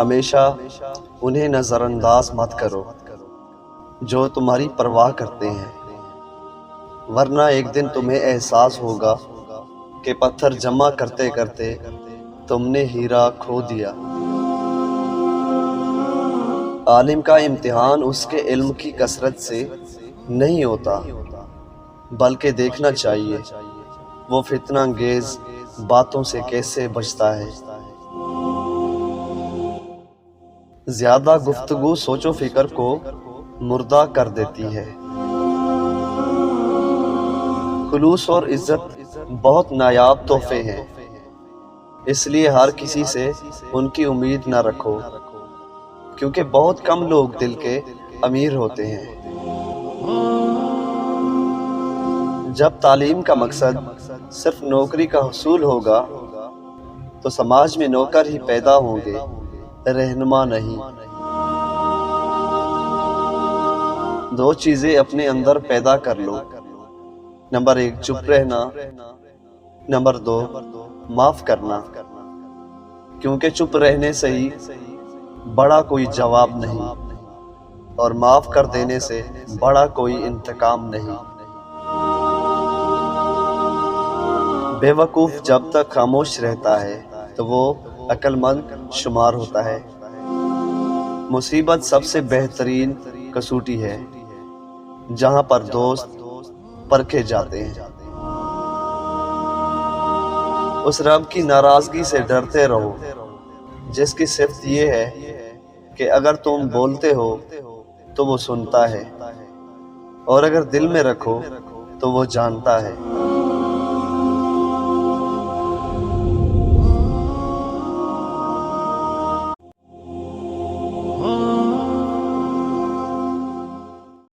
हमेशा उन्हें नज़रअंदाज मत करो जो तुम्हारी परवाह करते हैं, वरना एक दिन तुम्हें एहसास होगा कि पत्थर जमा करते करते तुमने हीरा खो दिया। आलिम का इम्तिहान उसके इल्म की कसरत से नहीं होता, बल्कि देखना चाहिए वो फितना अंगेज बातों से कैसे बचता है। ज्यादा गुफ्तगू सोचो फिक्र को मुर्दा कर देती है। खुलूस और इज्जत बहुत नायाब तोहफे हैं, इसलिए हर किसी से उनकी उम्मीद न रखो, क्योंकि बहुत कम लोग दिल के अमीर होते हैं। जब तालीम का मकसद सिर्फ नौकरी का हुसूल होगा तो समाज में नौकर ही पैदा होंगे, रहनुमा नहीं। दो चीजें अपने अंदर पैदा कर लो, नंबर 1 चुप रहना, नंबर 2 माफ करना, क्योंकि चुप रहने से ही बड़ा कोई जवाब नहीं और माफ कर देने से बड़ा कोई इंतकाम नहीं। बेवकूफ जब तक खामोश रहता है तो वो अक्लमंद शुमार होता है। मुसीबत सबसे बेहतरीन कसौटी है जहां पर दोस्त परखे जाते हैं। उस रब की नाराजगी से डरते रहो जिसकी सिफ्त ये है कि अगर तुम बोलते हो तो वो सुनता है, और अगर दिल में रखो तो वो जानता है।